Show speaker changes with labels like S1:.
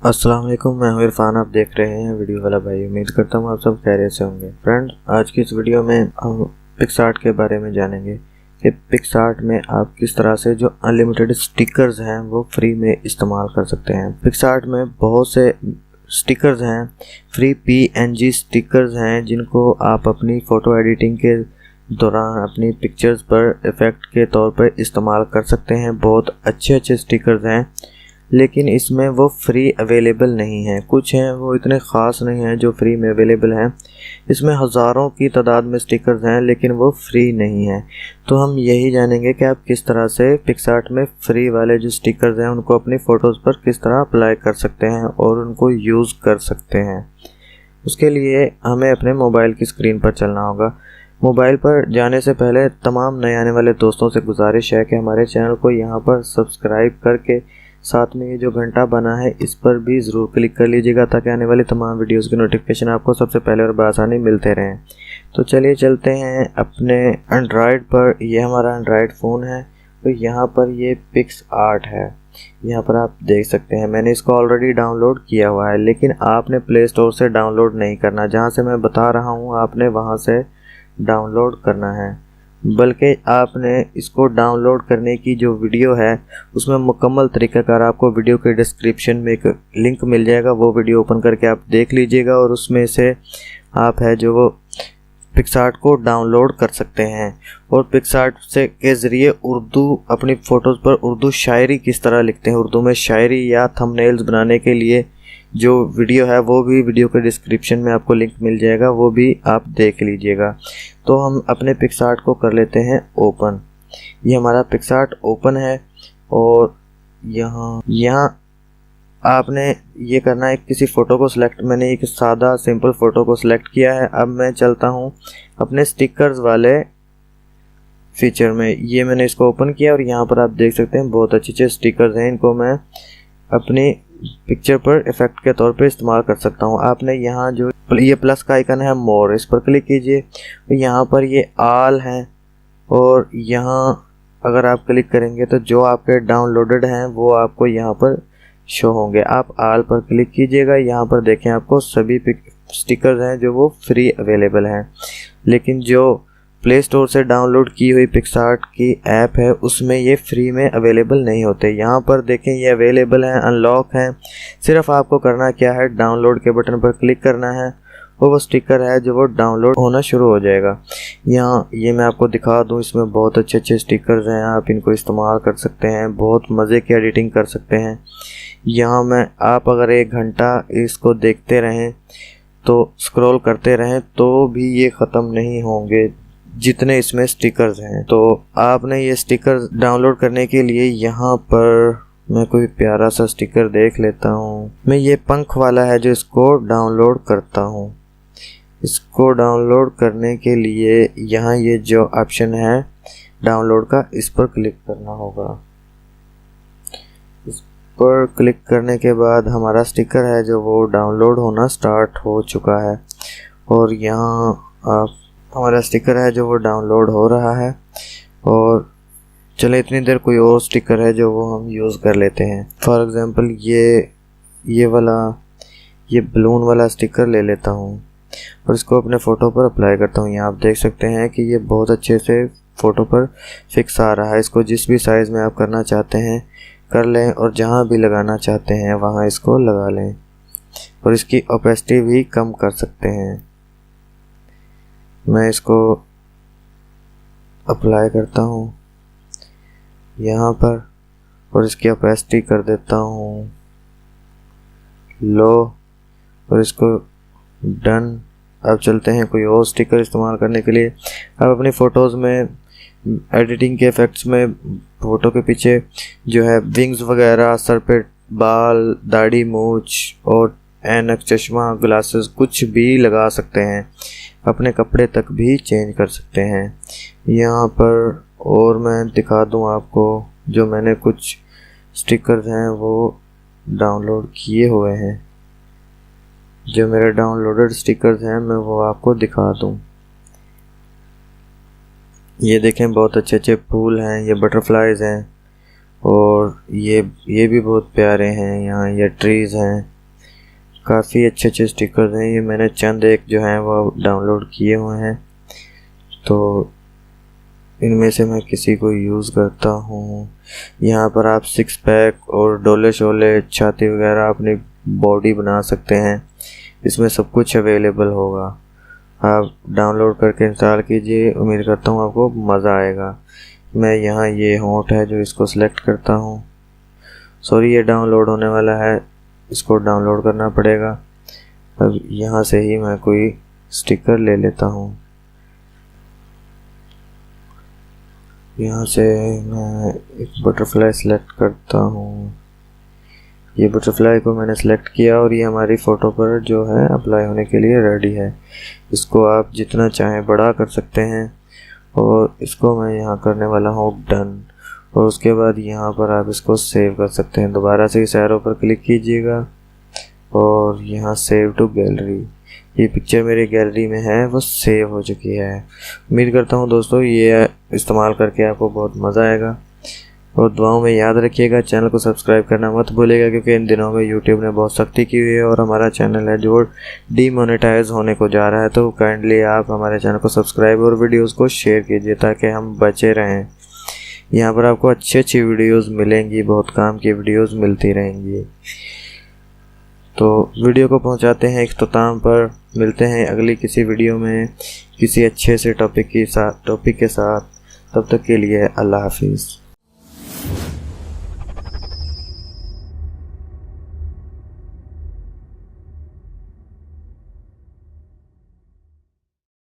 S1: अस्सलाम वालेकुम, मैं हूं इरफान। आप देख रहे हैं वीडियो वाला भाई। उम्मीद करता हूं आप सब खैरियत से होंगे। फ्रेंड, आज की इस वीडियो में हम पिक्सआर्ट के बारे में जानेंगे कि पिक्सआर्ट में आप किस तरह से जो अनलिमिटेड स्टिकर्स हैं वो फ्री में इस्तेमाल कर सकते हैं। पिक्सआर्ट में बहुत से स्टिकर्स हैं, फ्री PNG स्टिकर्स हैं, जिनको आप अपनी फ़ोटो एडिटिंग के दौरान अपनी पिक्चर्स पर इफ़ेक्ट के तौर पर इस्तेमाल कर सकते हैं। बहुत अच्छे स्टिकर्स हैं, लेकिन इसमें वो फ्री अवेलेबल नहीं है। कुछ हैं वो इतने ख़ास नहीं हैं जो फ्री में अवेलेबल हैं। इसमें हज़ारों की तादाद में स्टिकर्स हैं, लेकिन वो फ्री नहीं है। तो हम यही जानेंगे कि आप किस तरह से पिक्सआर्ट में फ्री वाले जो स्टिकर्स हैं उनको अपनी फ़ोटोज़ पर किस तरह अप्लाई कर सकते हैं और उनको यूज़ कर सकते हैं। उसके लिए हमें अपने मोबाइल की स्क्रीन पर चलना होगा। मोबाइल पर जाने से पहले तमाम नए आने वाले दोस्तों से गुजारिश है कि हमारे चैनल को यहाँ पर सब्सक्राइब करके साथ में ये जो घंटा बना है इस पर भी ज़रूर क्लिक कर लीजिएगा, ताकि आने वाली तमाम वीडियोस की नोटिफिकेशन आपको सबसे पहले और बआसानी मिलते रहें। तो चलिए चलते हैं अपने एंड्रॉयड पर। ये हमारा एंड्रॉयड फ़ोन है, तो यहाँ पर ये पिक्सआर्ट है। यहाँ पर आप देख सकते हैं मैंने इसको ऑलरेडी डाउनलोड किया हुआ है, लेकिन आपने प्ले स्टोर से डाउनलोड नहीं करना। जहाँ से मैं बता रहा हूँ आपने वहाँ से डाउनलोड करना है, बल्कि आपने इसको डाउनलोड करने की जो वीडियो है उसमें मुकम्मल तरीक़ाकार आपको वीडियो के डिस्क्रिप्शन में एक लिंक मिल जाएगा। वो वीडियो ओपन करके आप देख लीजिएगा और उसमें से आप है जो वो पिक्सआर्ट को डाउनलोड कर सकते हैं। और पिक्सआर्ट से के ज़रिए उर्दू अपनी फ़ोटोज़ पर उर्दू शायरी किस तरह लिखते हैं, उर्दू में शायरी या थंबनेल्स बनाने के लिए जो वीडियो है वो भी वीडियो के डिस्क्रिप्शन में आपको लिंक मिल जाएगा, वो भी आप देख लीजिएगा। तो हम अपने पिक्सआर्ट को कर लेते हैं ओपन। ये हमारा पिक्सआर्ट ओपन है और यहाँ आपने ये करना है, किसी फ़ोटो को सिलेक्ट। मैंने एक सादा सिंपल फ़ोटो को सिलेक्ट किया है। अब मैं चलता हूँ अपने स्टिकर्स वाले फीचर में। ये मैंने इसको ओपन किया और यहाँ पर आप देख सकते हैं बहुत अच्छे स्टिकर्स हैं। इनको मैं अपनी पिक्चर पर इफ़ेक्ट के तौर पे इस्तेमाल कर सकता हूँ। आपने यहाँ जो ये प्लस का आइकन है मोर, इस पर क्लिक कीजिए। यहाँ पर ये आल हैं और यहाँ अगर आप क्लिक करेंगे तो जो आपके डाउनलोडेड हैं वो आपको यहाँ पर शो होंगे। आप आल पर क्लिक कीजिएगा। यहाँ पर देखें आपको सभी स्टिकर्स हैं जो वो फ्री अवेलेबल हैं, लेकिन जो प्ले स्टोर से डाउनलोड की हुई पिक्सआर्ट की ऐप है उसमें ये फ्री में अवेलेबल नहीं होते। यहाँ पर देखें ये अवेलेबल हैं, अनलॉक हैं। सिर्फ आपको करना क्या है, डाउनलोड के बटन पर क्लिक करना है और वो स्टिकर है जो वो डाउनलोड होना शुरू हो जाएगा। यहाँ ये मैं आपको दिखा दूँ, इसमें बहुत अच्छे स्टिकर्स हैं। आप इनको इस्तेमाल कर सकते हैं, बहुत मज़े की एडिटिंग कर सकते हैं। यहाँ में आप अगर 1 घंटा इसको देखते रहें तो स्क्रॉल करते रहें तो भी ये ख़त्म नहीं होंगे जितने इसमें स्टिकर्स हैं। तो आपने ये स्टिकर डाउनलोड करने के लिए यहाँ पर मैं कोई प्यारा सा स्टिकर देख लेता हूँ। मैं ये पंख वाला है जो इसको डाउनलोड करता हूँ। इसको डाउनलोड करने के लिए यहाँ ये जो ऑप्शन है डाउनलोड का, इस पर क्लिक करना होगा। इस पर क्लिक करने के बाद हमारा स्टिकर है जो वो डाउनलोड होना स्टार्ट हो चुका है और यहाँ आप हमारा स्टिकर है जो वो डाउनलोड हो रहा है। और चले इतनी देर कोई और स्टिकर है जो वो हम यूज़ कर लेते हैं। फॉर एग्ज़ाम्पल ये वाला ये बलून वाला स्टिकर ले लेता हूँ और इसको अपने फ़ोटो पर अप्लाई करता हूँ। यहाँ आप देख सकते हैं कि ये बहुत अच्छे से फ़ोटो पर फिक्स आ रहा है। इसको जिस भी साइज़ में आप करना चाहते हैं कर लें और जहाँ भी लगाना चाहते हैं वहाँ इसको लगा लें और इसकी ओपेसिटी भी कम कर सकते हैं। मैं इसको अप्लाई करता हूँ यहाँ पर और इसकी ओपेसिटी कर देता हूँ लो और इसको डन। अब चलते हैं कोई और स्टिकर इस्तेमाल करने के लिए। अब अपनी फ़ोटोज़ में एडिटिंग के इफ़ेक्ट्स में फ़ोटो के पीछे जो है विंग्स वगैरह, सर पे बाल, दाढ़ी, मूछ और ऐनक, चश्मा, ग्लासेस कुछ भी लगा सकते हैं। अपने कपड़े तक भी चेंज कर सकते हैं। यहाँ पर और मैं दिखा दूँ आपको, जो मैंने कुछ स्टिकर्स हैं वो डाउनलोड किए हुए हैं। जो मेरे डाउनलोडेड स्टिकर्स हैं मैं वो आपको दिखा दूँ। ये देखें बहुत अच्छे फूल हैं, ये बटरफ्लाइज हैं और ये भी बहुत प्यारे हैं। यहाँ ये ट्रीज़ हैं काफ़ी अच्छे अच्छे स्टिकर्स हैं। ये मैंने चंद एक जो हैं वो डाउनलोड किए हुए हैं, तो इनमें से मैं किसी को यूज़ करता हूँ। यहाँ पर आप 6 पैक और डोले शोले छाती वगैरह अपनी बॉडी बना सकते हैं। इसमें सब कुछ अवेलेबल होगा। आप डाउनलोड करके इंस्टॉल कीजिए। उम्मीद करता हूँ आपको मज़ा आएगा। मैं यहाँ ये होंठ है जो इसको सिलेक्ट करता हूँ। सॉरी, ये डाउनलोड होने वाला है, इसको डाउनलोड करना पड़ेगा। अब यहाँ से ही मैं कोई स्टिकर ले लेता हूँ। यहाँ से मैं एक बटरफ्लाई सेलेक्ट करता हूँ। ये बटरफ्लाई को मैंने सेलेक्ट किया और ये हमारी फ़ोटो पर जो है अप्लाई होने के लिए रेडी है। इसको आप जितना चाहें बड़ा कर सकते हैं और इसको मैं यहाँ करने वाला हूँ डन। और उसके बाद यहाँ पर आप इसको सेव कर सकते हैं। दोबारा से इस एरो पर क्लिक कीजिएगा और यहाँ सेव टू गैलरी। ये पिक्चर मेरी गैलरी में है, वो सेव हो चुकी है। उम्मीद करता हूँ दोस्तों ये इस्तेमाल करके आपको बहुत मज़ा आएगा। और दुआओं में याद रखिएगा, चैनल को सब्सक्राइब करना मत भूलिएगा, क्योंकि इन दिनों में यूट्यूब ने बहुत सख्ती की हुई है और हमारा चैनल है जो डीमोनेटाइज होने को जा रहा है। तो काइंडली आप हमारे चैनल को सब्सक्राइब और वीडियोज़ को शेयर कीजिए ताकि हम बचे रहें। यहाँ पर आपको अच्छी अच्छी वीडियोज़ मिलेंगी, बहुत काम की वीडियोज़ मिलती रहेंगी। तो वीडियो को पहुंचाते हैं इख्तिताम पर। मिलते हैं अगली किसी वीडियो में किसी अच्छे से टॉपिक के साथ। तब तक के लिए अल्लाह हाफिज़।